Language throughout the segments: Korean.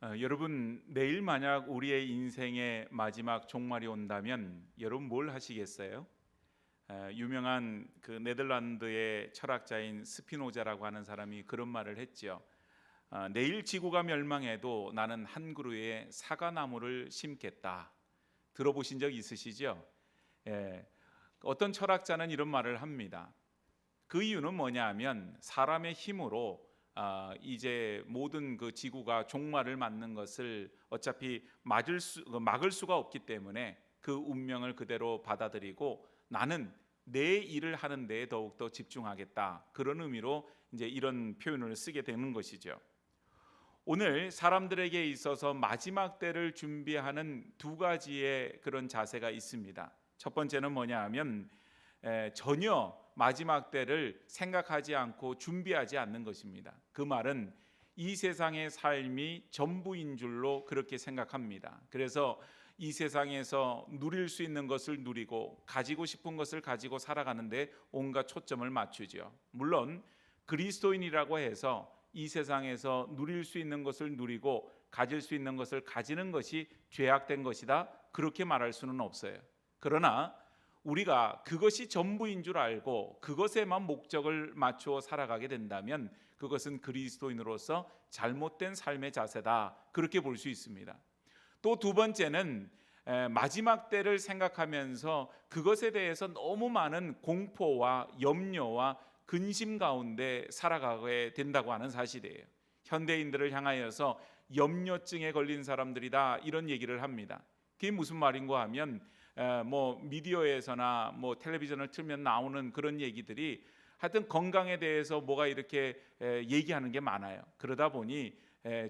여러분, 내일 만약 우리의 인생의 마지막 종말이 온다면 여러분 뭘 하시겠어요? 유명한 그 네덜란드의 철학자인 스피노자라고 하는 사람이 그런 말을 했죠. 내일 지구가 멸망해도 나는 한 그루의 사과나무를 심겠다. 들어보신 적 있으시죠? 예, 어떤 철학자는 이런 말을 합니다. 그 이유는 뭐냐 하면 사람의 힘으로 이제 모든 그 지구가 종말을 맞는 것을 어차피 막을 수가 없기 때문에 그 운명을 그대로 받아들이고 나는 내 일을 하는 데에 더욱더 집중하겠다. 그런 의미로 이제 이런 표현을 쓰게 되는 것이죠. 오늘 사람들에게 있어서 마지막 때를 준비하는 두 가지의 그런 자세가 있습니다. 첫 번째는 뭐냐 하면 전혀 마지막 때를 생각하지 않고 준비하지 않는 것입니다. 그 말은 이 세상의 삶이 전부인 줄로 그렇게 생각합니다. 그래서 이 세상에서 누릴 수 있는 것을 누리고 가지고 싶은 것을 가지고 살아가는데 온갖 초점을 맞추죠. 물론 그리스도인이라고 해서 이 세상에서 누릴 수 있는 것을 누리고 가질 수 있는 것을 가지는 것이 죄악된 것이다, 그렇게 말할 수는 없어요. 그러나 우리가 그것이 전부인 줄 알고 그것에만 목적을 맞추어 살아가게 된다면 그것은 그리스도인으로서 잘못된 삶의 자세다, 그렇게 볼 수 있습니다. 또 두 번째는 마지막 때를 생각하면서 그것에 대해서 너무 많은 공포와 염려와 근심 가운데 살아가게 된다고 하는 사실이에요. 현대인들을 향하여서 염려증에 걸린 사람들이다, 이런 얘기를 합니다. 그게 무슨 말인가 하면 뭐 미디어에서나 뭐 텔레비전을 틀면 나오는 그런 얘기들이 하여튼 건강에 대해서 뭐가 이렇게 얘기하는 게 많아요. 그러다 보니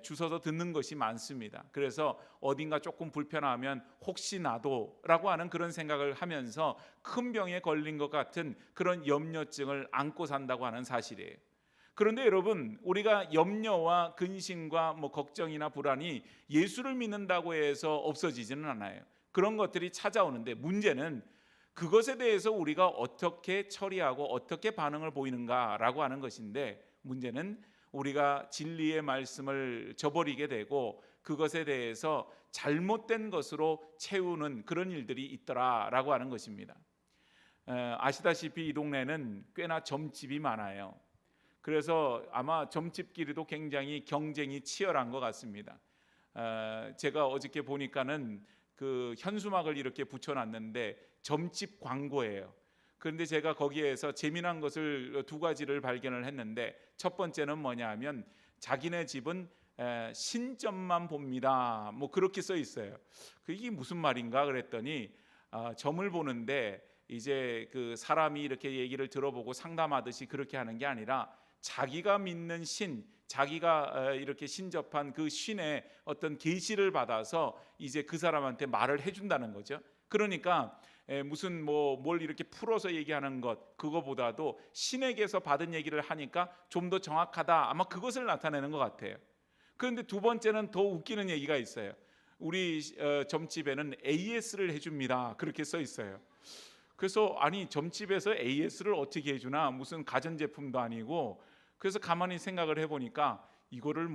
주워서 듣는 것이 많습니다. 그래서 어딘가 조금 불편하면 혹시 나도라고 하는 그런 생각을 하면서 큰 병에 걸린 것 같은 그런 염려증을 안고 산다고 하는 사실이에요. 그런데 여러분, 우리가 염려와 근심과 뭐 걱정이나 불안이 예수를 믿는다고 해서 없어지지는 않아요. 그런 것들이 찾아오는데 문제는 그것에 대해서 우리가 어떻게 처리하고 어떻게 반응을 보이는가라고 하는 것인데, 문제는 우리가 진리의 말씀을 저버리게 되고 그것에 대해서 잘못된 것으로 채우는 그런 일들이 있더라라고 하는 것입니다. 아시다시피 이 동네는 꽤나 점집이 많아요. 그래서 아마 점집끼리도 굉장히 경쟁이 치열한 것 같습니다. 제가 어저께 보니까는 그 현수막을 이렇게 붙여놨는데 점집 광고예요. 그런데 제가 거기에서 재미난 것을 두 가지를 발견을 했는데, 첫 번째는 뭐냐 하면 자기네 집은 신점만 봅니다, 뭐 그렇게 써 있어요. 이게 무슨 말인가 그랬더니 점을 보는데 이제 그 사람이 이렇게 얘기를 들어보고 상담하듯이 그렇게 하는 게 아니라 자기가 믿는 신, 자기가 이렇게 신접한 그 신의 어떤 계시를 받아서 이제 그 사람한테 말을 해준다는 거죠. 그러니까 무슨 뭘 이렇게 풀어서 얘기하는 것, 그거보다도 신에게서 받은 얘기를 하니까 좀 더 정확하다, 아마 그것을 나타내는 것 같아요. 그런데 두 번째는 더 웃기는 얘기가 있어요. 우리 점집에는 AS를 해줍니다, 그렇게 써 있어요. 그래서 아니, 점집에서 AS를 어떻게 해주나, 무슨 가전제품도 아니고. 그래서 가만히 생각을 해보니까 이거를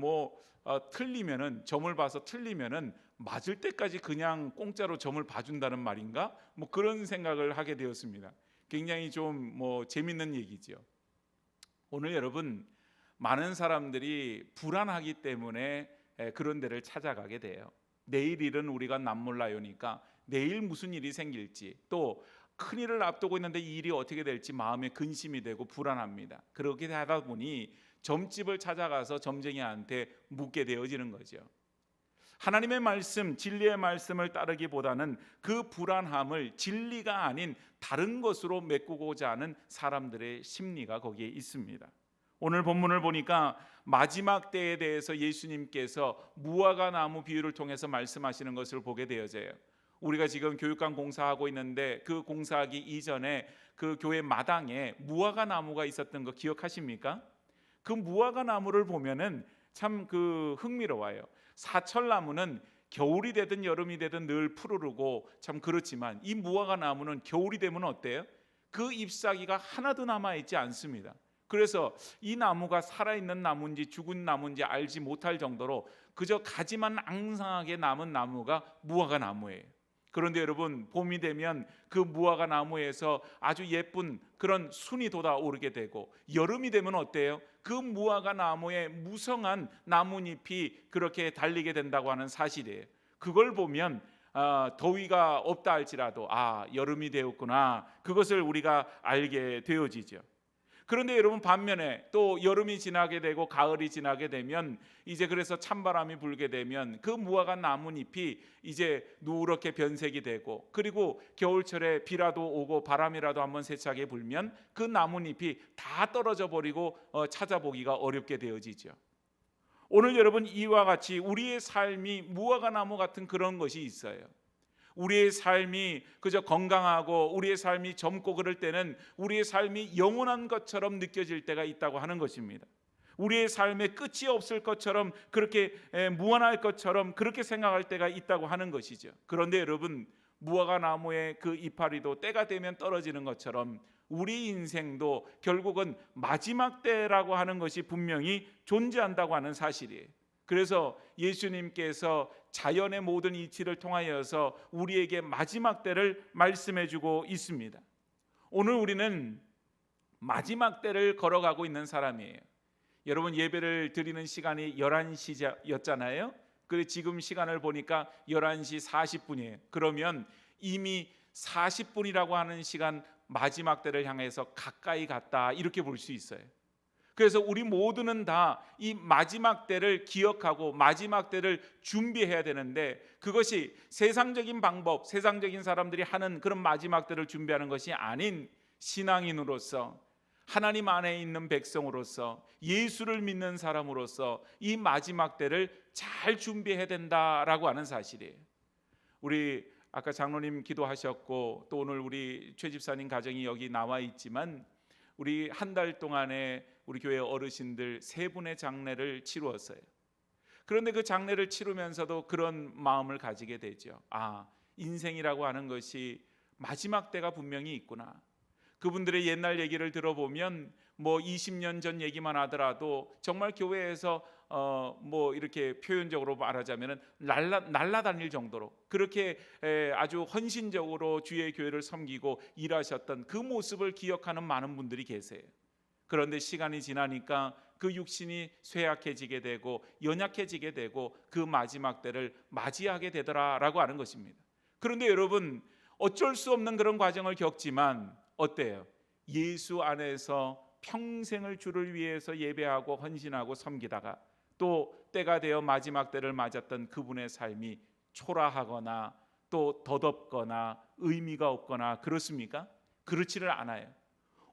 틀리면은, 점을 봐서 틀리면은 맞을 때까지 그냥 공짜로 점을 봐준다는 말인가, 뭐 그런 생각을 하게 되었습니다. 굉장히 좀 재밌는 얘기죠. 오늘 여러분, 많은 사람들이 불안하기 때문에 그런 데를 찾아가게 돼요. 내일 일은 우리가 남몰라요니까 내일 무슨 일이 생길지, 또 큰일을 앞두고 있는데 이 일이 어떻게 될지 마음에 근심이 되고 불안합니다. 그렇게 하다 보니 점집을 찾아가서 점쟁이한테 묻게 되어지는 거죠. 하나님의 말씀, 진리의 말씀을 따르기보다는 그 불안함을 진리가 아닌 다른 것으로 메꾸고자 하는 사람들의 심리가 거기에 있습니다. 오늘 본문을 보니까 마지막 때에 대해서 예수님께서 무화과 나무 비유를 통해서 말씀하시는 것을 보게 되어져요. 우리가 지금 교육관 공사하고 있는데 그 공사하기 이전에 그 교회 마당에 무화과 나무가 있었던 거 기억하십니까? 그 무화과 나무를 보면은 참 흥미로워요. 사철나무는 겨울이 되든 여름이 되든 늘 푸르르고 참 그렇지만 이 무화과 나무는 겨울이 되면 어때요? 그 잎사귀가 하나도 남아있지 않습니다. 그래서 이 나무가 살아있는 나무인지 죽은 나무인지 알지 못할 정도로 그저 가지만 앙상하게 남은 나무가 무화과 나무예요. 그런데 여러분, 봄이 되면 그 무화과 나무에서 아주 예쁜 그런 순이 돋아오르게 되고, 여름이 되면 어때요? 그 무화과 나무에 무성한 나뭇잎이 그렇게 달리게 된다고 하는 사실이에요. 그걸 보면 더위가 없다 할지라도 여름이 되었구나, 그것을 우리가 알게 되어지죠. 그런데 여러분, 반면에 또 여름이 지나게 되고 가을이 지나게 되면 이제 그래서 찬바람이 불게 되면 그 무화과 나뭇잎이 이제 누렇게 변색이 되고, 그리고 겨울철에 비라도 오고 바람이라도 한번 세차게 불면 그 나뭇잎이 다 떨어져 버리고 찾아보기가 어렵게 되어지죠. 오늘 여러분, 이와 같이 우리의 삶이 무화과 나무 같은 그런 것이 있어요. 우리의 삶이 그저 건강하고 우리의 삶이 젊고 그럴 때는 우리의 삶이 영원한 것처럼 느껴질 때가 있다고 하는 것입니다. 우리의 삶에 끝이 없을 것처럼, 그렇게 무한할 것처럼 그렇게 생각할 때가 있다고 하는 것이죠. 그런데 여러분, 무화과 나무의 그 이파리도 때가 되면 떨어지는 것처럼 우리 인생도 결국은 마지막 때라고 하는 것이 분명히 존재한다고 하는 사실이에요. 그래서 예수님께서 자연의 모든 이치를 통하여서 우리에게 마지막 때를 말씀해 주고 있습니다. 오늘 우리는 마지막 때를 걸어가고 있는 사람이에요. 여러분, 예배를 드리는 시간이 11시였잖아요. 그리고 지금 시간을 보니까 11시 40분이에요. 그러면 이미 40분이라고 하는 시간, 마지막 때를 향해서 가까이 갔다, 이렇게 볼 수 있어요. 그래서 우리 모두는 다 이 마지막 때를 기억하고 마지막 때를 준비해야 되는데, 그것이 세상적인 방법, 세상적인 사람들이 하는 그런 마지막 때를 준비하는 것이 아닌 신앙인으로서, 하나님 안에 있는 백성으로서, 예수를 믿는 사람으로서 이 마지막 때를 잘 준비해야 된다라고 하는 사실이에요. 우리 아까 장로님 기도하셨고, 또 오늘 우리 최 집사님 가정이 여기 나와 있지만, 우리 한 달 동안에 우리 교회 어르신들 3분의 장례를 치루었어요. 그런데 그 장례를 치르면서도 그런 마음을 가지게 되죠. 인생이라고 하는 것이 마지막 때가 분명히 있구나. 그분들의 옛날 얘기를 들어보면 20년 전 얘기만 하더라도 정말 교회에서 이렇게 표현적으로 말하자면 날라다닐 정도로 그렇게 아주 헌신적으로 주의 교회를 섬기고 일하셨던 그 모습을 기억하는 많은 분들이 계세요. 그런데 시간이 지나니까 그 육신이 쇠약해지게 되고 연약해지게 되고 그 마지막 때를 맞이하게 되더라라고 하는 것입니다. 그런데 여러분, 어쩔 수 없는 그런 과정을 겪지만 어때요? 예수 안에서 평생을 주를 위해서 예배하고 헌신하고 섬기다가 또 때가 되어 마지막 때를 맞았던 그분의 삶이 초라하거나 또 덧없거나 의미가 없거나 그렇습니까? 그렇지를 않아요.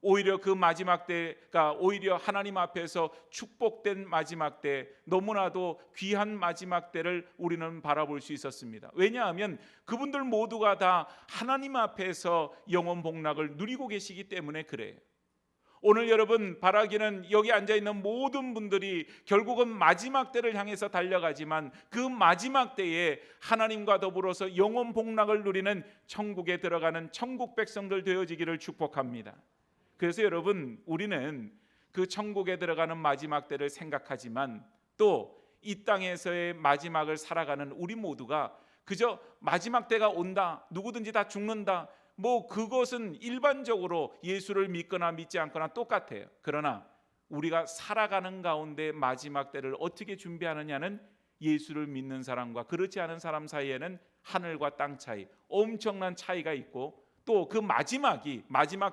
오히려 그 마지막 때가 오히려 하나님 앞에서 축복된 마지막 때, 너무나도 귀한 마지막 때를 우리는 바라볼 수 있었습니다. 왜냐하면 그분들 모두가 다 하나님 앞에서 영원 복락을 누리고 계시기 때문에 그래요. 오늘 여러분, 바라기는 여기 앉아있는 모든 분들이 결국은 마지막 때를 향해서 달려가지만 그 마지막 때에 하나님과 더불어서 영원 복락을 누리는 천국에 들어가는 천국 백성들 되어지기를 축복합니다. 그래서 여러분, 우리는 그 천국에 들어가는 마지막 때를 생각하지만 또 이 땅에서의 마지막을 살아가는 우리 모두가 그저 마지막 때가 온다, 누구든지 다 죽는다, 그것은 일반적으로 예수를 믿거나 믿지 않거나 똑같아요. 그러나 우리가 살아가는 가운데 마지막 때를 어떻게 준비하느냐는 예수를 믿는 사람과 그렇지 않은 사람 사이에는 하늘과 땅 차이, 엄청난 차이가 있고, 또 그 마지막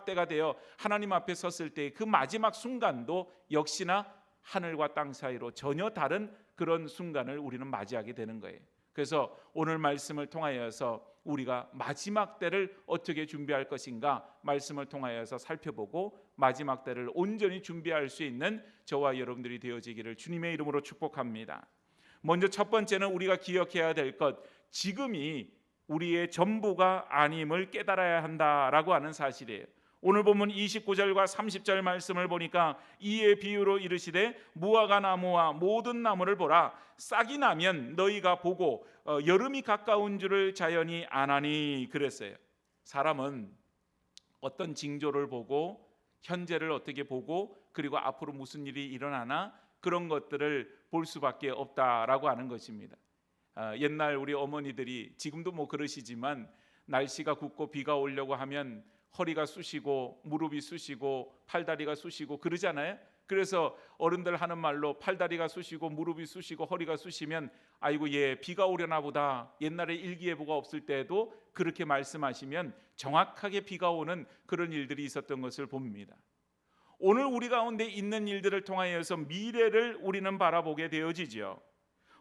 때가 되어 하나님 앞에 섰을 때 그 마지막 순간도 역시나 하늘과 땅 사이로 전혀 다른 그런 순간을 우리는 맞이하게 되는 거예요. 그래서 오늘 말씀을 통하여서 우리가 마지막 때를 어떻게 준비할 것인가 말씀을 통하여서 살펴보고 마지막 때를 온전히 준비할 수 있는 저와 여러분들이 되어지기를 주님의 이름으로 축복합니다. 먼저 첫 번째는 우리가 기억해야 될 것, 지금이 우리의 전부가 아님을 깨달아야 한다라고 하는 사실이에요. 오늘 본문 29절과 30절 말씀을 보니까 이에 비유로 이르시되 무화과 나무와 모든 나무를 보라, 싹이 나면 너희가 보고 여름이 가까운 줄을 자연히 아나니 그랬어요. 사람은 어떤 징조를 보고 현재를 어떻게 보고 그리고 앞으로 무슨 일이 일어나나 그런 것들을 볼 수밖에 없다라고 하는 것입니다. 옛날 우리 어머니들이 지금도 뭐 그러시지만 날씨가 굽고 비가 오려고 하면 허리가 쑤시고 무릎이 쑤시고 팔다리가 쑤시고 그러잖아요. 그래서 어른들 하는 말로 팔다리가 쑤시고 무릎이 쑤시고 허리가 쑤시면 아이고 얘 비가 오려나 보다. 옛날에 일기예보가 없을 때에도 그렇게 말씀하시면 정확하게 비가 오는 그런 일들이 있었던 것을 봅니다. 오늘 우리 가운데 있는 일들을 통하여서 미래를 우리는 바라보게 되어지죠.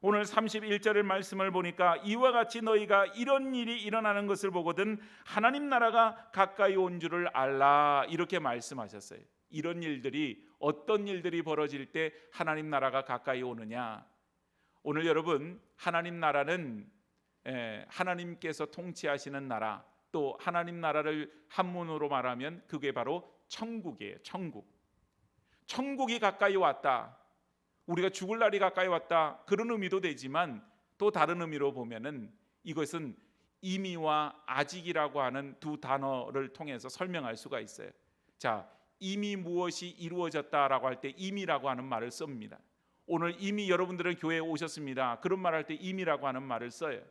오늘 31절의 말씀을 보니까 이와 같이 너희가 이런 일이 일어나는 것을 보거든 하나님 나라가 가까이 온 줄을 알라, 이렇게 말씀하셨어요. 이런 일들이, 어떤 일들이 벌어질 때 하나님 나라가 가까이 오느냐. 오늘 여러분, 하나님 나라는 하나님께서 통치하시는 나라, 또 하나님 나라를 한문으로 말하면 그게 바로 천국이에요. 천국이 가까이 왔다, 우리가 죽을 날이 가까이 왔다, 그런 의미도 되지만 또 다른 의미로 보면은 이것은 이미와 아직이라고 하는 두 단어를 통해서 설명할 수가 있어요. 자, 이미 무엇이 이루어졌다라고 할 때 이미라고 하는 말을 씁니다. 오늘 이미 여러분들은 교회에 오셨습니다, 그런 말할 때 이미라고 하는 말을 써요.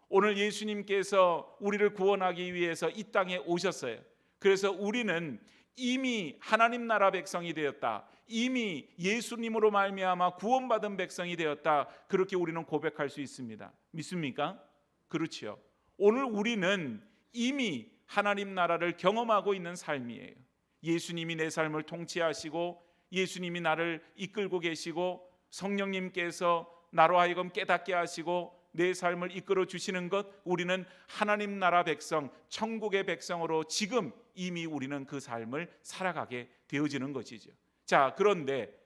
오늘 예수님께서 우리를 구원하기 위해서 이 땅에 오셨어요. 그래서 우리는 이미 하나님 나라 백성이 되었다, 이미 예수님으로 말미암아 구원받은 백성이 되었다, 그렇게 우리는 고백할 수 있습니다. 믿습니까? 그렇지요. 오늘 우리는 이미 하나님 나라를 경험하고 있는 삶이에요. 예수님이 내 삶을 통치하시고 예수님이 나를 이끌고 계시고 성령님께서 나로 하여금 깨닫게 하시고 내 삶을 이끌어 주시는 것, 우리는 하나님 나라 백성, 천국의 백성으로 지금 이미 우리는 그 삶을 살아가게 되어지는 것이죠. 자, 그런데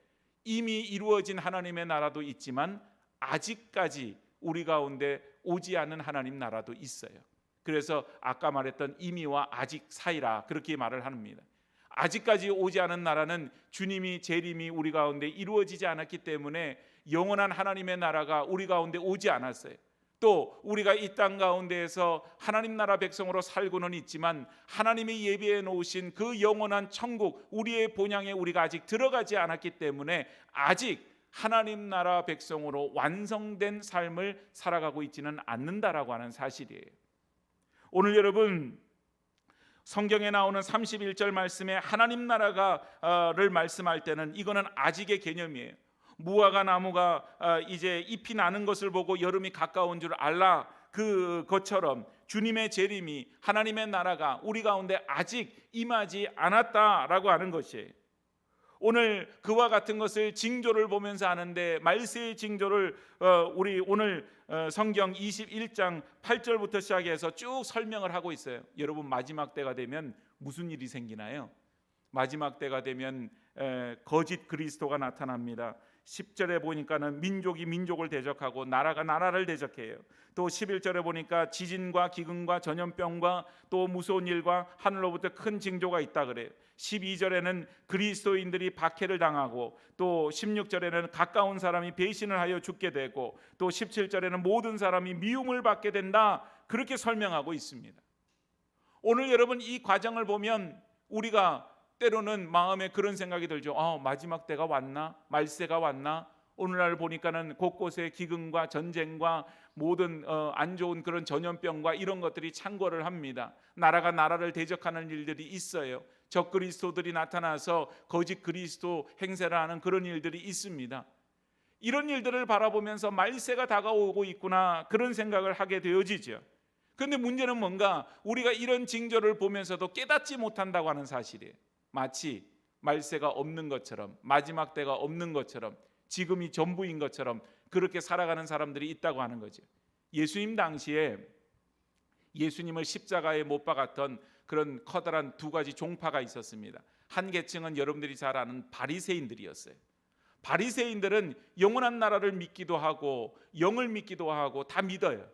이미 이루어진 하나님의 나라도 있지만 아직까지 우리 가운데 오지 않은 하나님 나라도 있어요. 그래서 아까 말했던 이미와 아직 사이라, 그렇게 말을 합니다. 아직까지 오지 않은 나라는 주님이 재림이 우리 가운데 이루어지지 않았기 때문에 영원한 하나님의 나라가 우리 가운데 오지 않았어요. 또 우리가 이 땅 가운데에서 하나님 나라 백성으로 살고는 있지만 하나님이 예비해 놓으신 그 영원한 천국, 우리의 본향에 우리가 아직 들어가지 않았기 때문에 아직 하나님 나라 백성으로 완성된 삶을 살아가고 있지는 않는다라고 하는 사실이에요. 오늘 여러분, 성경에 나오는 31절 말씀에 하나님 나라가를 말씀할 때는 이거는 아직의 개념이에요. 무화과 나무가 이제 잎이 나는 것을 보고 여름이 가까운 줄 알라, 그것처럼 주님의 재림이, 하나님의 나라가 우리 가운데 아직 임하지 않았다라고 하는 것이에요. 오늘 그와 같은 것을 징조를 보면서 하는데, 말세의 징조를 우리 오늘 성경 21장 8절부터 시작해서 쭉 설명을 하고 있어요. 여러분, 마지막 때가 되면 무슨 일이 생기나요? 마지막 때가 되면 거짓 그리스도가 나타납니다. 10절에 보니까는 민족이 민족을 대적하고 나라가 나라를 대적해요. 또 11절에 보니까 지진과 기근과 전염병과 또 무서운 일과 하늘로부터 큰 징조가 있다 그래요. 12절에는 그리스도인들이 박해를 당하고, 또 16절에는 가까운 사람이 배신을 하여 죽게 되고, 또 17절에는 모든 사람이 미움을 받게 된다, 그렇게 설명하고 있습니다. 오늘 여러분, 이 과정을 보면 우리가 때로는 마음에 그런 생각이 들죠. 마지막 때가 왔나? 말세가 왔나? 오늘날 보니까는 곳곳에 기근과 전쟁과 모든 안 좋은 그런 전염병과 이런 것들이 창궐을 합니다. 나라가 나라를 대적하는 일들이 있어요. 적 그리스도들이 나타나서 거짓 그리스도 행세를 하는 그런 일들이 있습니다. 이런 일들을 바라보면서 말세가 다가오고 있구나, 그런 생각을 하게 되어지죠. 그런데 문제는 뭔가 우리가 이런 징조를 보면서도 깨닫지 못한다고 하는 사실이에요. 마치 말세가 없는 것처럼, 마지막 때가 없는 것처럼, 지금이 전부인 것처럼 그렇게 살아가는 사람들이 있다고 하는 거죠. 예수님 당시에 예수님을 십자가에 못 박았던 그런 커다란 두 가지 종파가 있었습니다. 한 계층은 여러분들이 잘 아는 바리새인들이었어요. 바리새인들은 영원한 나라를 믿기도 하고 영을 믿기도 하고 다 믿어요.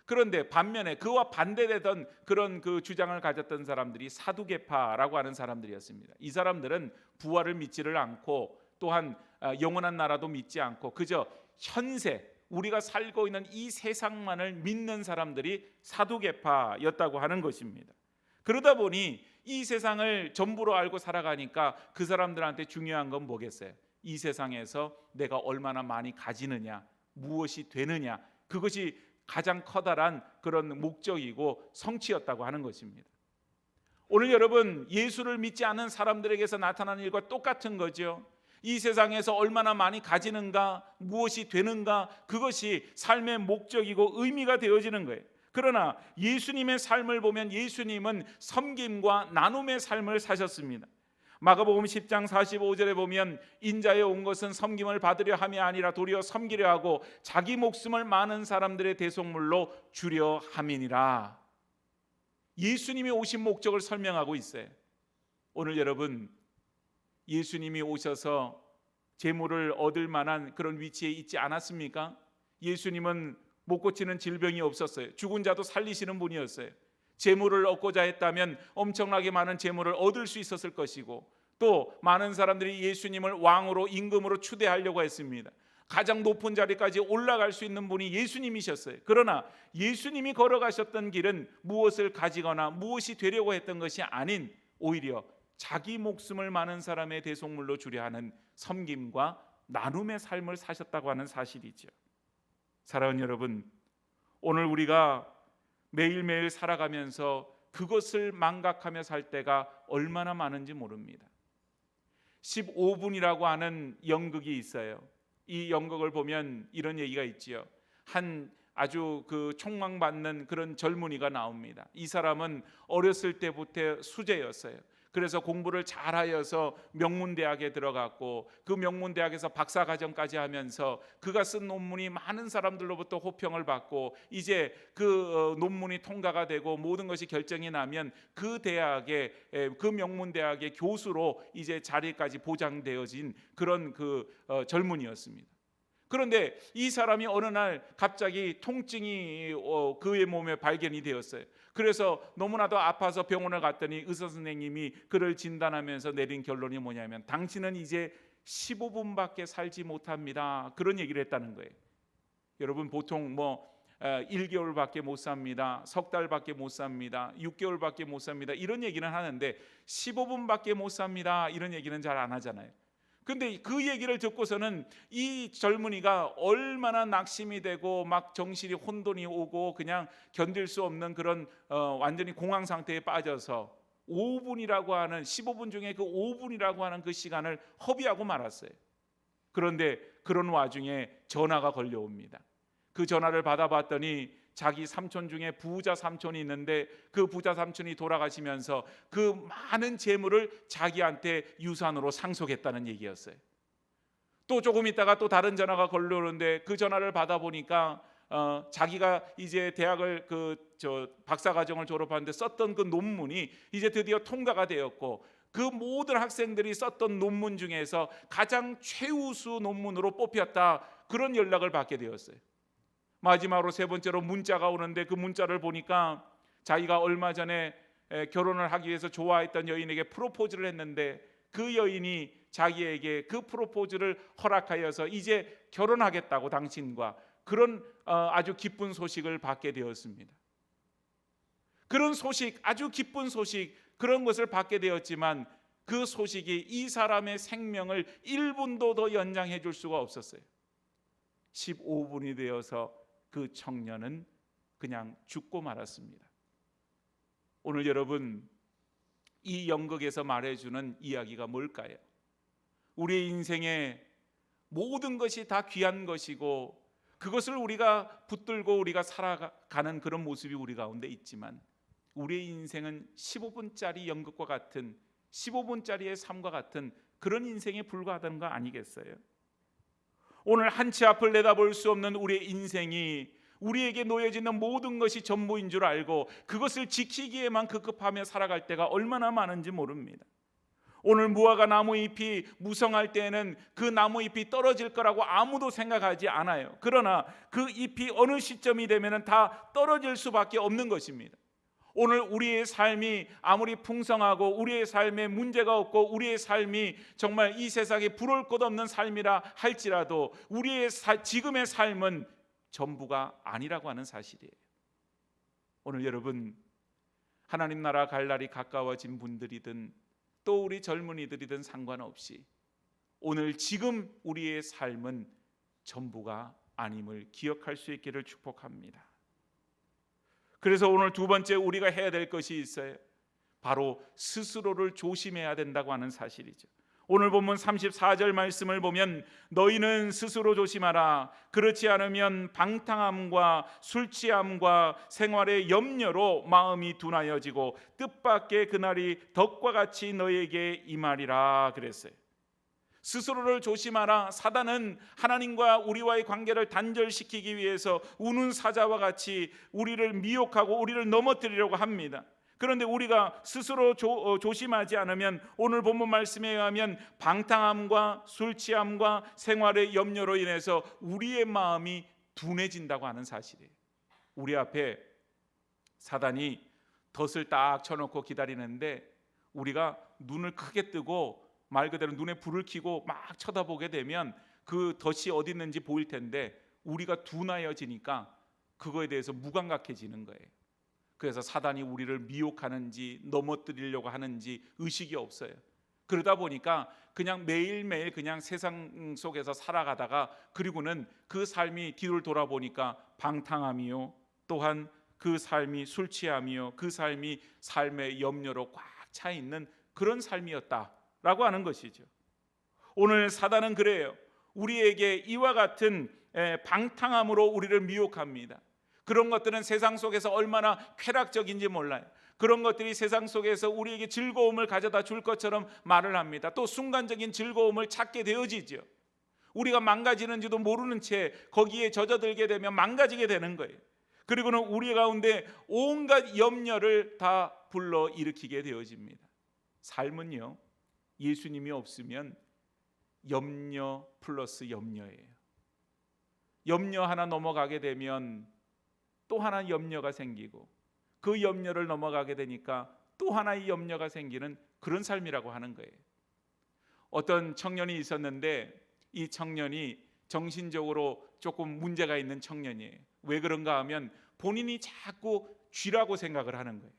그런데 반면에 그와 반대되던 그런 그 주장을 가졌던 사람들이 사두개파라고 하는 사람들이었습니다. 이 사람들은 부활을 믿지를 않고 또한 영원한 나라도 믿지 않고 그저 현세, 우리가 살고 있는 이 세상만을 믿는 사람들이 사두개파였다고 하는 것입니다. 그러다 보니 이 세상을 전부로 알고 살아가니까 그 사람들한테 중요한 건 뭐겠어요? 이 세상에서 내가 얼마나 많이 가지느냐, 무엇이 되느냐, 그것이 가장 커다란 그런 목적이고 성취였다고 하는 것입니다. 오늘 여러분, 예수를 믿지 않는 사람들에게서 나타나는 일과 똑같은 거죠. 이 세상에서 얼마나 많이 가지는가, 무엇이 되는가, 그것이 삶의 목적이고 의미가 되어지는 거예요. 그러나 예수님의 삶을 보면 예수님은 섬김과 나눔의 삶을 사셨습니다. 마가복음 10장 45절에 보면 인자에 온 것은 섬김을 받으려 함이 아니라 도리어 섬기려 하고 자기 목숨을 많은 사람들의 대속물로 주려 함이니라. 예수님이 오신 목적을 설명하고 있어요. 오늘 여러분, 예수님이 오셔서 재물을 얻을 만한 그런 위치에 있지 않았습니까? 예수님은 못 고치는 질병이 없었어요. 죽은 자도 살리시는 분이었어요. 재물을 얻고자 했다면 엄청나게 많은 재물을 얻을 수 있었을 것이고, 또 많은 사람들이 예수님을 왕으로 임금으로 추대하려고 했습니다. 가장 높은 자리까지 올라갈 수 있는 분이 예수님이셨어요. 그러나 예수님이 걸어가셨던 길은 무엇을 가지거나 무엇이 되려고 했던 것이 아닌 오히려 자기 목숨을 많은 사람의 대속물로 주려 하는 섬김과 나눔의 삶을 사셨다고 하는 사실이죠. 사랑하는 여러분, 오늘 우리가 매일매일 살아가면서 그것을 망각하며 살 때가 얼마나 많은지 모릅니다. 15분이라고 하는 연극이 있어요. 이 연극을 보면 이런 얘기가 있지요. 한 아주 촉망받는 그런 젊은이가 나옵니다. 이 사람은 어렸을 때부터 수재였어요. 그래서 공부를 잘하여서 명문대학에 들어갔고, 그 명문대학에서 박사과정까지 하면서 그가 쓴 논문이 많은 사람들로부터 호평을 받고, 이제 그 논문이 통과가 되고 모든 것이 결정이 나면 그 대학의, 그 명문대학의 교수로 이제 자리까지 보장되어진 그런 젊은이였습니다. 그런데 이 사람이 어느 날 갑자기 통증이 그의 몸에 발견이 되었어요. 그래서 너무나도 아파서 병원을 갔더니 의사 선생님이 그를 진단하면서 내린 결론이 뭐냐면, 당신은 이제 15분밖에 살지 못합니다. 그런 얘기를 했다는 거예요. 여러분, 보통 1개월밖에 못 삽니다, 석 달밖에 못 삽니다, 6개월밖에 못 삽니다, 이런 얘기는 하는데 15분밖에 못 삽니다, 이런 얘기는 잘 안 하잖아요. 근데 그 얘기를 듣고서는 이 젊은이가 얼마나 낙심이 되고 막 정신이 혼돈이 오고 그냥 견딜 수 없는 그런 완전히 공황 상태에 빠져서 5분이라고 하는, 15분 중에 그 5분이라고 하는 그 시간을 허비하고 말았어요. 그런데 그런 와중에 전화가 걸려옵니다. 그 전화를 받아봤더니 자기 삼촌 중에 부자 삼촌이 있는데 그 부자 삼촌이 돌아가시면서 그 많은 재물을 자기한테 유산으로 상속했다는 얘기였어요. 또 조금 있다가 또 다른 전화가 걸려오는데 그 전화를 받아보니까 자기가 이제 대학을 박사과정을 졸업하는데 썼던 그 논문이 이제 드디어 통과가 되었고, 그 모든 학생들이 썼던 논문 중에서 가장 최우수 논문으로 뽑혔다, 그런 연락을 받게 되었어요. 마지막으로 세 번째로 문자가 오는데 그 문자를 보니까 자기가 얼마 전에 결혼을 하기 위해서 좋아했던 여인에게 프로포즈를 했는데 그 여인이 자기에게 그 프로포즈를 허락하여서 이제 결혼하겠다고 당신과, 그런 아주 기쁜 소식을 받게 되었습니다. 그런 소식, 아주 기쁜 소식, 그런 것을 받게 되었지만 그 소식이 이 사람의 생명을 1분도 더 연장해 줄 수가 없었어요. 15분이 되어서 그 청년은 그냥 죽고 말았습니다. 오늘 여러분, 이 연극에서 말해주는 이야기가 뭘까요? 우리의 인생에 모든 것이 다 귀한 것이고 그것을 우리가 붙들고 우리가 살아가는 그런 모습이 우리 가운데 있지만, 우리의 인생은 15분짜리 연극과 같은, 15분짜리의 삶과 같은 그런 인생에 불과하다는 거 아니겠어요? 오늘 한치 앞을 내다볼 수 없는 우리의 인생이 우리에게 놓여지는 모든 것이 전부인 줄 알고 그것을 지키기에만 급급하며 살아갈 때가 얼마나 많은지 모릅니다. 오늘 무화과 나무 잎이 무성할 때에는 그 나무 잎이 떨어질 거라고 아무도 생각하지 않아요. 그러나 그 잎이 어느 시점이 되면 다 떨어질 수밖에 없는 것입니다. 오늘 우리의 삶이 아무리 풍성하고 우리의 삶에 문제가 없고 우리의 삶이 정말 이 세상에 부러울 것 없는 삶이라 할지라도 우리의 지금의 삶은 전부가 아니라고 하는 사실이에요. 오늘 여러분, 하나님 나라 갈 날이 가까워진 분들이든 또 우리 젊은이들이든 상관없이 오늘 지금 우리의 삶은 전부가 아님을 기억할 수 있기를 축복합니다. 그래서 오늘 두 번째 우리가 해야 될 것이 있어요. 바로 스스로를 조심해야 된다고 하는 사실이죠. 오늘 본문 34절 말씀을 보면 너희는 스스로 조심하라. 그렇지 않으면 방탕함과 술취함과 생활의 염려로 마음이 둔하여지고 뜻밖의 그날이 덕과 같이 너희에게 임하리라 그랬어요. 스스로를 조심하라. 사단은 하나님과 우리와의 관계를 단절시키기 위해서 우는 사자와 같이 우리를 미혹하고 우리를 넘어뜨리려고 합니다. 그런데 우리가 스스로 조심하지 않으면 오늘 본문 말씀에 의하면 방탕함과 술취함과 생활의 염려로 인해서 우리의 마음이 둔해진다고 하는 사실이에요. 우리 앞에 사단이 덫을 딱 쳐놓고 기다리는데 우리가 눈을 크게 뜨고 말 그대로 눈에 불을 켜고 막 쳐다보게 되면 그 덫이 어디 있는지 보일 텐데 우리가 둔하여지니까 그거에 대해서 무감각해지는 거예요. 그래서 사단이 우리를 미혹하는지 넘어뜨리려고 하는지 의식이 없어요. 그러다 보니까 그냥 매일매일 그냥 세상 속에서 살아가다가 그리고는 그 삶이 뒤를 돌아보니까 방탕함이요, 또한 그 삶이 술 취함이요, 그 삶이 삶의 염려로 꽉 차 있는 그런 삶이었다라고 하는 것이죠. 오늘 사단은 그래요. 우리에게 이와 같은 방탕함으로 우리를 미혹합니다. 그런 것들은 세상 속에서 얼마나 쾌락적인지 몰라요. 그런 것들이 세상 속에서 우리에게 즐거움을 가져다 줄 것처럼 말을 합니다. 또 순간적인 즐거움을 찾게 되어지죠. 우리가 망가지는지도 모르는 채 거기에 젖어들게 되면 망가지게 되는 거예요. 그리고는 우리 가운데 온갖 염려를 다 불러일으키게 되어집니다. 삶은요, 예수님이 없으면 염려 플러스 염려예요. 염려 하나 넘어가게 되면 또 하나 염려가 생기고 그 염려를 넘어가게 되니까 또 하나의 염려가 생기는 그런 삶이라고 하는 거예요. 어떤 청년이 있었는데 이 청년이 정신적으로 조금 문제가 있는 청년이에요. 왜 그런가 하면 본인이 자꾸 쥐라고 생각을 하는 거예요.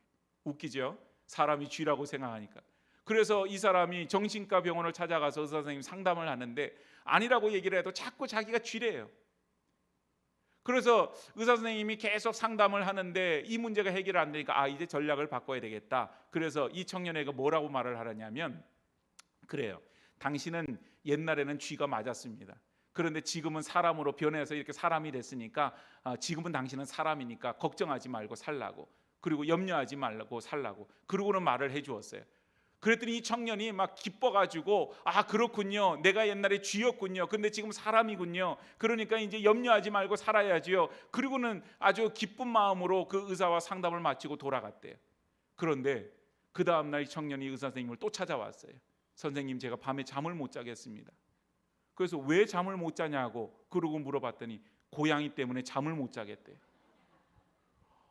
웃기죠? 사람이 쥐라고 생각하니까. 그래서 이 사람이 정신과 병원을 찾아가서 의사 선생님 상담을 하는데 아니라고 얘기를 해도 자꾸 자기가 쥐래요. 그래서 의사 선생님이 계속 상담을 하는데 이 문제가 해결 안 되니까 이제 전략을 바꿔야 되겠다. 그래서 이 청년에게 뭐라고 말을 하느냐면 그래요. 당신은 옛날에는 쥐가 맞았습니다. 그런데 지금은 사람으로 변해서 이렇게 사람이 됐으니까 지금은 당신은 사람이니까 걱정하지 말고 살라고, 그리고 염려하지 말고 살라고 그러고는 말을 해주었어요. 그랬더니 이 청년이 막 기뻐가지고 그렇군요, 내가 옛날에 쥐였군요, 근데 지금 사람이군요, 그러니까 이제 염려하지 말고 살아야지요. 그리고는 아주 기쁜 마음으로 그 의사와 상담을 마치고 돌아갔대요. 그런데 그 다음날 이 청년이 의사 선생님을 또 찾아왔어요. 선생님, 제가 밤에 잠을 못 자겠습니다. 그래서 왜 잠을 못 자냐고 그러고 물어봤더니 고양이 때문에 잠을 못 자겠대요.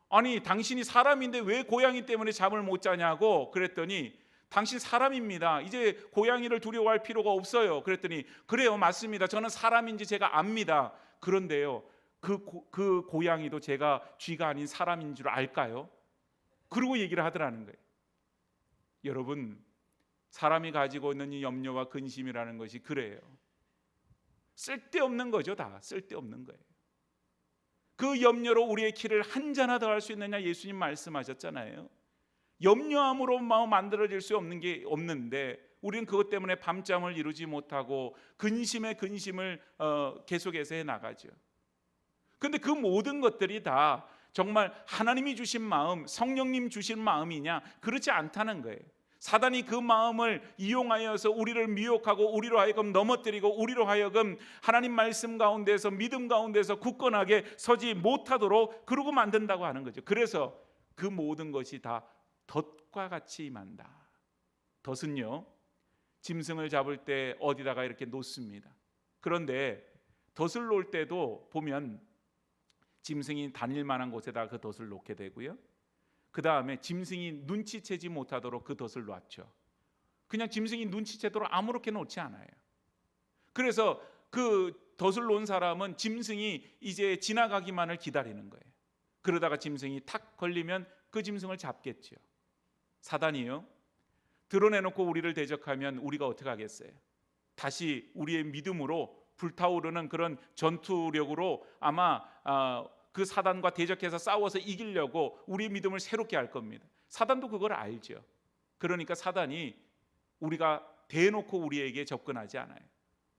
아니, 당신이 사람인데 왜 고양이 때문에 잠을 못 자냐고 그랬더니 당신 사람입니다. 이제 고양이를 두려워할 필요가 없어요. 그랬더니 그래요, 맞습니다. 저는 사람인지 제가 압니다. 그런데요, 그 고양이도 제가 쥐가 아닌 사람인 줄 알까요? 그러고 얘기를 하더라는 거예요. 여러분, 사람이 가지고 있는 이 염려와 근심이라는 것이 그래요. 쓸데없는 거죠. 다 쓸데없는 거예요. 그 염려로 우리의 키를 한 자나 더 할 수 있느냐 예수님 말씀하셨잖아요. 염려함으로 마음 만들어질 수 없는 게 없는데 우리는 그것 때문에 밤잠을 이루지 못하고 근심에 근심을 계속해서 해나가죠. 그런데 그 모든 것들이 다 정말 하나님이 주신 마음, 성령님 주신 마음이냐? 그렇지 않다는 거예요. 사단이 그 마음을 이용하여서 우리를 미혹하고 우리로 하여금 넘어뜨리고 우리로 하여금 하나님 말씀 가운데서 믿음 가운데서 굳건하게 서지 못하도록 그러고 만든다고 하는 거죠. 그래서 그 모든 것이 다 덫과 같이 임한다. 덫은요, 짐승을 잡을 때 어디다가 이렇게 놓습니다. 그런데 덫을 놓을 때도 보면 짐승이 다닐 만한 곳에다가 그 덫을 놓게 되고요, 그 다음에 짐승이 눈치채지 못하도록 그 덫을 놨죠. 그냥 짐승이 눈치채도록 아무렇게 놓지 않아요. 그래서 그 덫을 놓은 사람은 짐승이 이제 지나가기만을 기다리는 거예요. 그러다가 짐승이 탁 걸리면 그 짐승을 잡겠죠. 사단이요. 드러내놓고 우리를 대적하면 우리가 어떻게 하겠어요? 다시 우리의 믿음으로 불타오르는 그런 전투력으로 아마 그 사단과 대적해서 싸워서 이기려고 우리의 믿음을 새롭게 할 겁니다. 사단도 그걸 알죠. 그러니까 사단이 우리가 대놓고 우리에게 접근하지 않아요.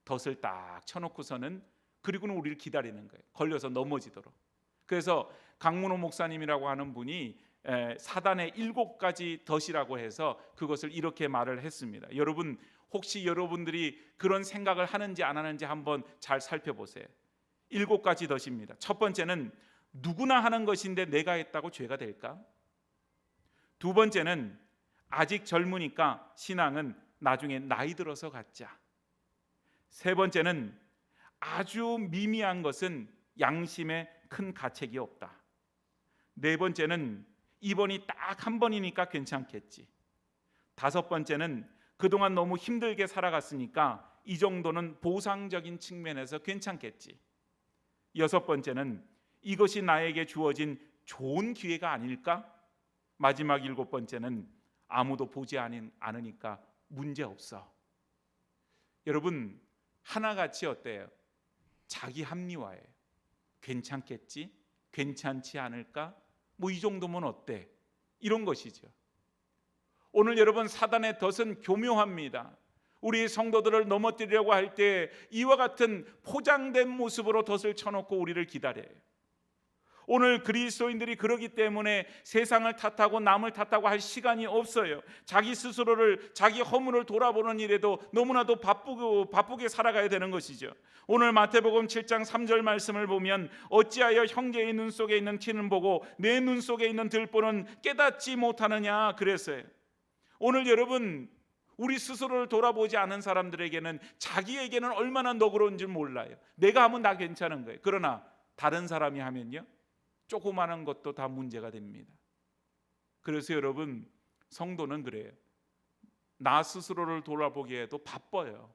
덫을 딱 쳐놓고서는 그리고는 우리를 기다리는 거예요. 걸려서 넘어지도록. 그래서 강문호 목사님이라고 하는 분이 사단의 7가지 덫이라고 해서 그것을 이렇게 말을 했습니다. 여러분 혹시 여러분들이 그런 생각을 하는지 안 하는지 한번 잘 살펴보세요. 7가지 덫입니다. 첫 번째는 누구나 하는 것인데 내가 했다고 죄가 될까? 두 번째는 아직 젊으니까 신앙은 나중에 나이 들어서 갖자. 세 번째는 아주 미미한 것은 양심에 큰 가책이 없다. 네 번째는 이번이 딱 한 번이니까 괜찮겠지. 다섯 번째는 그동안 너무 힘들게 살아갔으니까 이 정도는 보상적인 측면에서 괜찮겠지. 여섯 번째는 이것이 나에게 주어진 좋은 기회가 아닐까? 마지막 7번째는 아무도 보지 않으니까 문제없어. 여러분 하나같이 어때요? 자기 합리화예요. 괜찮겠지? 괜찮지 않을까? 뭐 이 정도면 어때? 이런 것이죠. 오늘 여러분 사단의 덫은 교묘합니다. 우리 성도들을 넘어뜨리려고 할 때 이와 같은 포장된 모습으로 덫을 쳐놓고 우리를 기다려요. 오늘 그리스도인들이 그러기 때문에 세상을 탓하고 남을 탓하고 할 시간이 없어요. 자기 스스로를 자기 허물을 돌아보는 일에도 너무나도 바쁘게 살아가야 되는 것이죠. 오늘 마태복음 7장 3절 말씀을 보면 어찌하여 형제의 눈 속에 있는 티는 보고 내 눈 속에 있는 들보는 깨닫지 못하느냐 그랬어요. 오늘 여러분 우리 스스로를 돌아보지 않은 사람들에게는 자기에게는 얼마나 너그러운 줄 몰라요. 내가 하면 다 괜찮은 거예요. 그러나 다른 사람이 하면요 조그마한 것도 다 문제가 됩니다. 그래서 여러분 성도는 그래요. 나 스스로를 돌아보기에도 바빠요.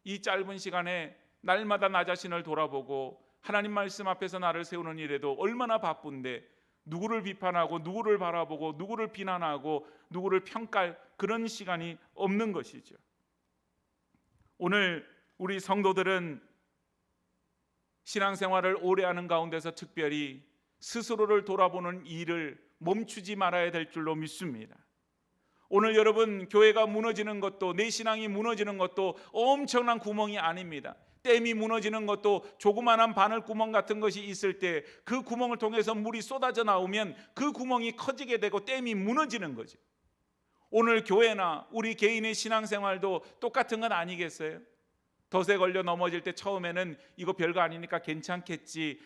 이 짧은 시간에 날마다 나 자신을 돌아보고 하나님 말씀 앞에서 나를 세우는 일에도 얼마나 바쁜데 누구를 비판하고 누구를 바라보고 누구를 비난하고 누구를 평가할 그런 시간이 없는 것이죠. 오늘 우리 성도들은 신앙생활을 오래 하는 가운데서 특별히 스스로를 돌아보는 일을 멈추지 말아야 될 줄로 믿습니다. 오늘 여러분 교회가 무너지는 것도 내 신앙이 무너지는 것도 엄청난 구멍이 아닙니다. 댐이 무너지는 것도 조그만한 바늘구멍 같은 것이 있을 때 그 구멍을 통해서 물이 쏟아져 나오면 그 구멍이 커지게 되고 댐이 무너지는 거죠. 오늘 교회나 우리 개인의 신앙생활도 똑같은 건 아니겠어요? 덫에 걸려 넘어질 때 처음에는 이거 별거 아니니까 괜찮겠지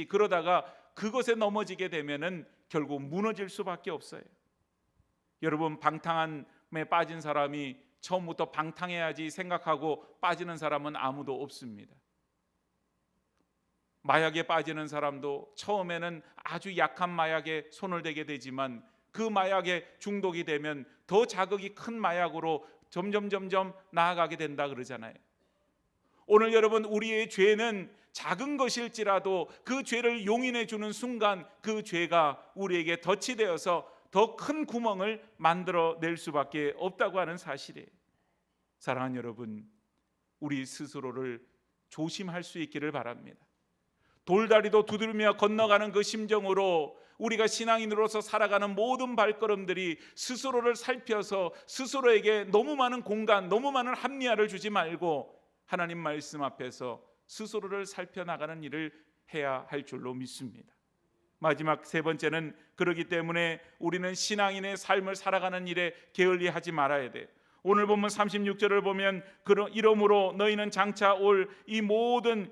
그러다가 그것에 넘어지게 되면은 결국 무너질 수밖에 없어요. 여러분 방탕함에 빠진 사람이 처음부터 방탕해야지 생각하고 빠지는 사람은 아무도 없습니다. 마약에 빠지는 사람도 처음에는 아주 약한 마약에 손을 대게 되지만 그 마약에 중독이 되면 더 자극이 큰 마약으로 점점 나아가게 된다 그러잖아요. 오늘 여러분 우리의 죄는 작은 것일지라도 그 죄를 용인해 주는 순간 그 죄가 우리에게 덫이 되어서 더 큰 구멍을 만들어낼 수밖에 없다고 하는 사실이에요. 사랑하는 여러분, 우리 스스로를 조심할 수 있기를 바랍니다. 돌다리도 두드리며 건너가는 그 심정으로 우리가 신앙인으로서 살아가는 모든 발걸음들이 스스로를 살펴서 스스로에게 너무 많은 공간, 너무 많은 합리화를 주지 말고 하나님 말씀 앞에서 스스로를 살펴나가는 일을 해야 할 줄로 믿습니다. 마지막 세 번째는 그렇기 때문에 우리는 신앙인의 삶을 살아가는 일에 게을리하지 말아야 돼요. 오늘 본문 36절을 보면 이러므로 너희는 장차 올 이 모든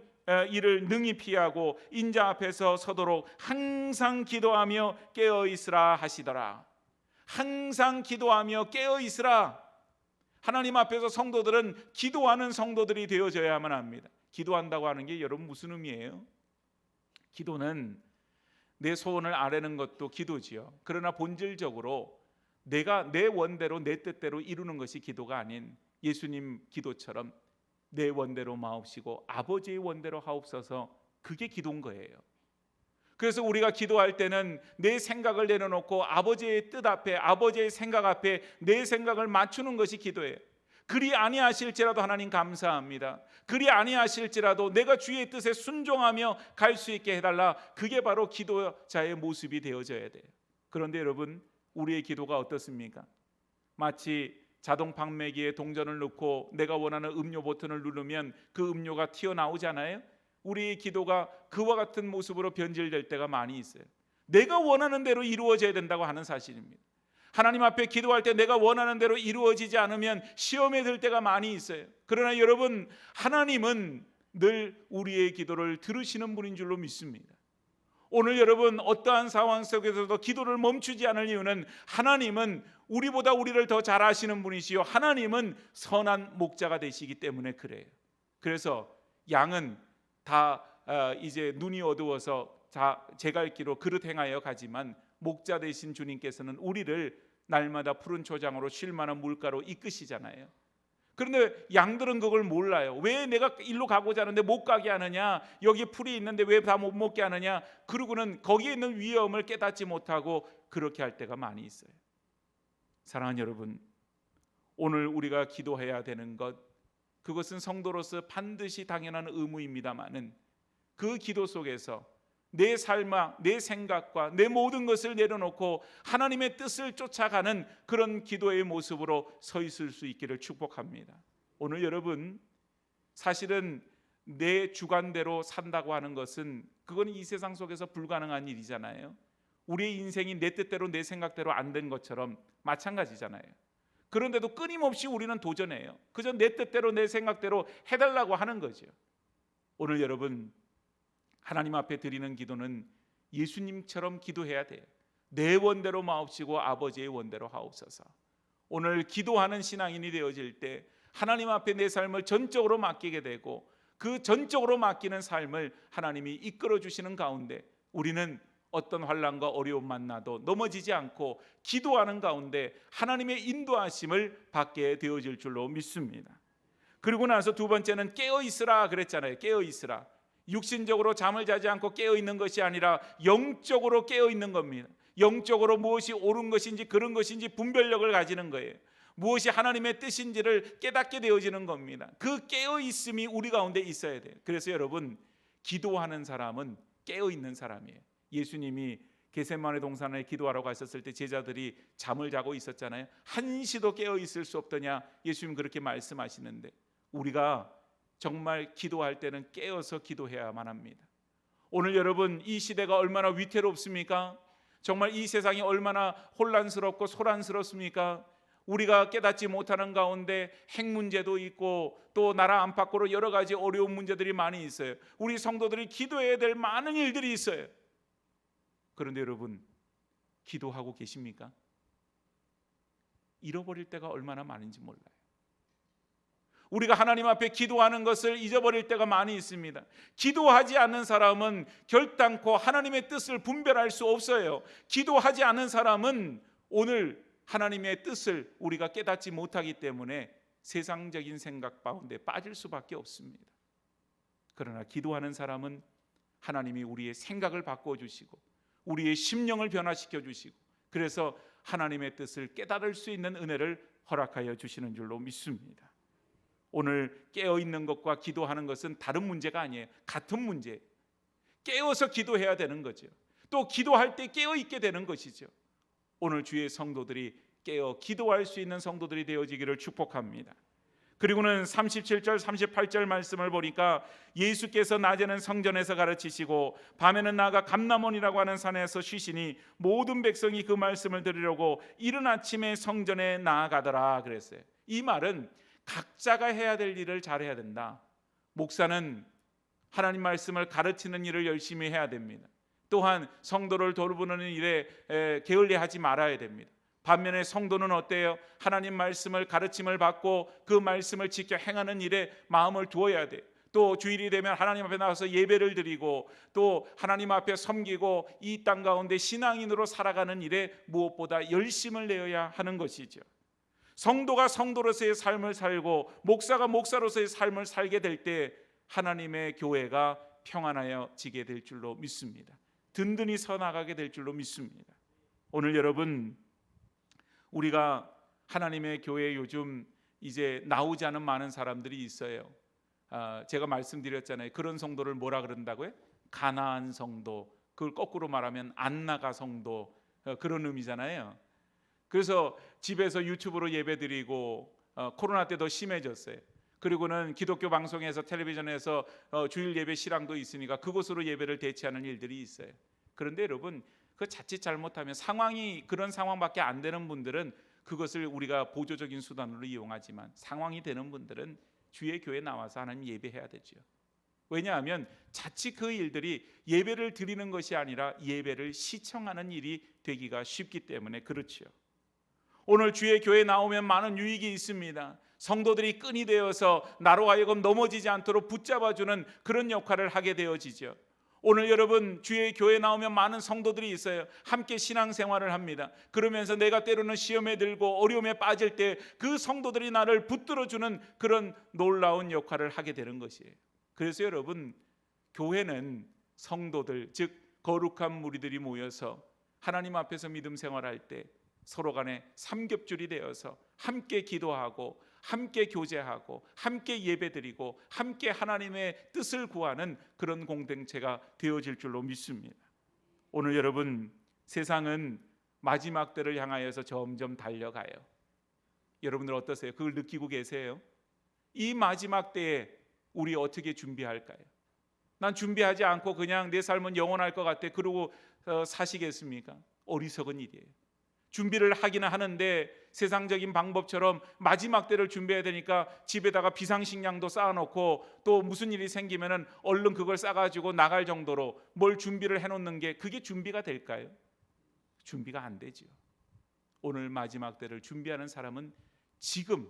이를 능히 피하고 인자 앞에서 서도록 항상 기도하며 깨어 있으라 하시더라. 항상 기도하며 깨어 있으라. 하나님 앞에서 성도들은 기도하는 성도들이 되어져야만 합니다. 기도한다고 하는 게 여러분 무슨 의미예요? 기도는 내 소원을 아뢰는 것도 기도지요. 그러나 본질적으로 내가 내 원대로 내 뜻대로 이루는 것이 기도가 아닌 예수님 기도처럼 내 원대로 마옵시고 아버지의 원대로 하옵소서, 그게 기도인 거예요. 그래서 우리가 기도할 때는 내 생각을 내려놓고 아버지의 뜻 앞에, 아버지의 생각 앞에 내 생각을 맞추는 것이 기도예요. 그리 아니하실지라도 하나님 감사합니다. 그리 아니하실지라도 내가 주의 뜻에 순종하며 갈 수 있게 해달라. 그게 바로 기도자의 모습이 되어져야 돼요. 그런데 여러분, 우리의 기도가 어떻습니까? 마치 자동 판매기에 동전을 넣고 내가 원하는 음료 버튼을 누르면 그 음료가 튀어나오잖아요. 우리의 기도가 그와 같은 모습으로 변질될 때가 많이 있어요. 내가 원하는 대로 이루어져야 된다고 하는 사실입니다. 하나님 앞에 기도할 때 내가 원하는 대로 이루어지지 않으면 시험에 들 때가 많이 있어요. 그러나 여러분, 하나님은 늘 우리의 기도를 들으시는 분인 줄로 믿습니다. 오늘 여러분, 어떠한 상황 속에서도 기도를 멈추지 않을 이유는 하나님은 우리보다 우리를 더 잘 아시는 분이시요, 하나님은 선한 목자가 되시기 때문에 그래요. 그래서 양은 다 이제 눈이 어두워서 제 갈 길로 그릇 행하여 가지만 목자 되신 주님께서는 우리를 날마다 푸른 초장으로 쉴 만한 물가로 이끄시잖아요. 그런데 양들은 그걸 몰라요. 왜 내가 일로 가고자 하는데 못 가게 하느냐, 여기 풀이 있는데 왜 다 못 먹게 하느냐, 그러고는 거기에 있는 위험을 깨닫지 못하고 그렇게 할 때가 많이 있어요. 사랑하는 여러분, 오늘 우리가 기도해야 되는 것, 그것은 성도로서 반드시 당연한 의무입니다마는 그 기도 속에서 내 삶과 내 생각과 내 모든 것을 내려놓고 하나님의 뜻을 쫓아가는 그런 기도의 모습으로 서 있을 수 있기를 축복합니다. 오늘 여러분, 사실은 내 주관대로 산다고 하는 것은 그건 이 세상 속에서 불가능한 일이잖아요. 우리의 인생이 내 뜻대로 내 생각대로 안 된 것처럼 마찬가지잖아요. 그런데도 끊임없이 우리는 도전해요. 그저 내 뜻대로 내 생각대로 해달라고 하는 거죠. 오늘 여러분, 하나님 앞에 드리는 기도는 예수님처럼 기도해야 돼요. 내 원대로 마옵시고 아버지의 원대로 하옵소서. 오늘 기도하는 신앙인이 되어질 때 하나님 앞에 내 삶을 전적으로 맡기게 되고 그 전적으로 맡기는 삶을 하나님이 이끌어 주시는 가운데 우리는 어떤 환난과 어려움 만나도 넘어지지 않고 기도하는 가운데 하나님의 인도하심을 받게 되어질 줄로 믿습니다. 그리고 나서 두 번째는 깨어 있으라 그랬잖아요. 깨어 있으라. 육신적으로 잠을 자지 않고 깨어 있는 것이 아니라 영적으로 깨어 있는 겁니다. 영적으로 무엇이 옳은 것인지 그런 것인지 분별력을 가지는 거예요. 무엇이 하나님의 뜻인지를 깨닫게 되어지는 겁니다. 그 깨어 있음이 우리 가운데 있어야 돼요. 그래서 여러분, 기도하는 사람은 깨어 있는 사람이에요. 예수님이 겟세마네 동산에 기도하러 가셨을 때 제자들이 잠을 자고 있었잖아요. 한시도 깨어 있을 수 없더냐, 예수님 그렇게 말씀하시는데 우리가 정말 기도할 때는 깨어서 기도해야만 합니다. 오늘 여러분, 이 시대가 얼마나 위태롭습니까? 정말 이 세상이 얼마나 혼란스럽고 소란스럽습니까? 우리가 깨닫지 못하는 가운데 핵 문제도 있고 또 나라 안팎으로 여러 가지 어려운 문제들이 많이 있어요. 우리 성도들이 기도해야 될 많은 일들이 있어요. 그런데 여러분, 기도하고 계십니까? 잃어버릴 때가 얼마나 많은지 몰라요. 우리가 하나님 앞에 기도하는 것을 잊어버릴 때가 많이 있습니다. 기도하지 않는 사람은 결단코 하나님의 뜻을 분별할 수 없어요. 기도하지 않는 사람은 오늘 하나님의 뜻을 우리가 깨닫지 못하기 때문에 세상적인 생각 가운데 빠질 수밖에 없습니다. 그러나 기도하는 사람은 하나님이 우리의 생각을 바꾸어 주시고 우리의 심령을 변화시켜 주시고 그래서 하나님의 뜻을 깨달을 수 있는 은혜를 허락하여 주시는 줄로 믿습니다. 오늘 깨어있는 것과 기도하는 것은 다른 문제가 아니에요. 같은 문제예요. 깨어서 기도해야 되는 거죠. 또 기도할 때 깨어있게 되는 것이죠. 오늘 주의 성도들이 깨어 기도할 수 있는 성도들이 되어지기를 축복합니다. 그리고는 37절 38절 말씀을 보니까 예수께서 낮에는 성전에서 가르치시고 밤에는 나아가 감람원이라고 하는 산에서 쉬시니 모든 백성이 그 말씀을 들으려고 이른 아침에 성전에 나아가더라 그랬어요. 이 말은 각자가 해야 될 일을 잘해야 된다. 목사는 하나님 말씀을 가르치는 일을 열심히 해야 됩니다. 또한 성도를 돌보는 일에 게을리하지 말아야 됩니다. 반면에 성도는 어때요? 하나님 말씀을 가르침을 받고 그 말씀을 지켜 행하는 일에 마음을 두어야 돼요. 또 주일이 되면 하나님 앞에 나와서 예배를 드리고 또 하나님 앞에 섬기고 이 땅 가운데 신앙인으로 살아가는 일에 무엇보다 열심을 내어야 하는 것이죠. 성도가 성도로서의 삶을 살고 목사가 목사로서의 삶을 살게 될 때 하나님의 교회가 평안하여지게 될 줄로 믿습니다. 든든히 서 나가게 될 줄로 믿습니다. 오늘 여러분, 우리가 하나님의 교회에 요즘 이제 나오지 않은 많은 사람들이 있어요. 제가 말씀드렸잖아요. 그런 성도를 뭐라 그런다고요? 가나안 성도. 그걸 거꾸로 말하면 안 나가 성도, 그런 의미잖아요. 그래서 집에서 유튜브로 예배드리고, 코로나 때 더 심해졌어요. 그리고는 기독교 방송에서, 텔레비전에서 주일 예배 실황도 있으니까 그곳으로 예배를 대체하는 일들이 있어요. 그런데 여러분, 그 자칫 잘못하면 상황이 그런 상황밖에 안 되는 분들은 그것을 우리가 보조적인 수단으로 이용하지만, 상황이 되는 분들은 주의 교회 나와서 하나님 예배해야 되죠. 왜냐하면 자칫 그 일들이 예배를 드리는 것이 아니라 예배를 시청하는 일이 되기가 쉽기 때문에 그렇죠. 오늘 주의 교회에 나오면 많은 유익이 있습니다. 성도들이 끈이 되어서 나로 하여금 넘어지지 않도록 붙잡아주는 그런 역할을 하게 되어지죠. 오늘 여러분, 주의 교회에 나오면 많은 성도들이 있어요. 함께 신앙생활을 합니다. 그러면서 내가 때로는 시험에 들고 어려움에 빠질 때 그 성도들이 나를 붙들어주는 그런 놀라운 역할을 하게 되는 것이에요. 그래서 여러분, 교회는 성도들, 즉 거룩한 무리들이 모여서 하나님 앞에서 믿음 생활할 때 서로 간에 삼겹줄이 되어서 함께 기도하고, 함께 교제하고, 함께 예배드리고, 함께 하나님의 뜻을 구하는 그런 공동체가 되어질 줄로 믿습니다. 오늘 여러분, 세상은 마지막 때를 향하여서 점점 달려가요. 여러분들 어떠세요? 그걸 느끼고 계세요? 이 마지막 때에 우리 어떻게 준비할까요? 난 준비하지 않고 그냥 내 삶은 영원할 것 같아, 그러고 사시겠습니까? 어리석은 일이에요. 준비를 하기는 하는데 세상적인 방법처럼 마지막 때를 준비해야 되니까 집에다가 비상식량도 쌓아놓고, 또 무슨 일이 생기면은 얼른 그걸 싸가지고 나갈 정도로 뭘 준비를 해놓는 게, 그게 준비가 될까요? 준비가 안 되죠. 오늘 마지막 때를 준비하는 사람은 지금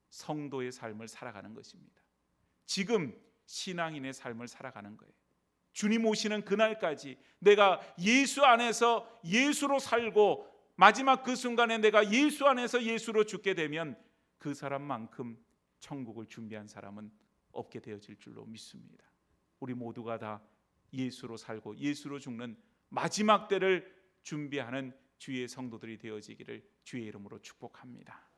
성도의 삶을 살아가는 것입니다. 지금 신앙인의 삶을 살아가는 거예요. 주님 오시는 그날까지 내가 예수 안에서 예수로 살고, 마지막 그 순간에 내가 예수 안에서 예수로 죽게 되면 그 사람만큼 천국을 준비한 사람은 없게 되어질 줄로 믿습니다. 우리 모두가 다 예수로 살고 예수로 죽는 마지막 때를 준비하는 주의 성도들이 되어지기를 주의 이름으로 축복합니다.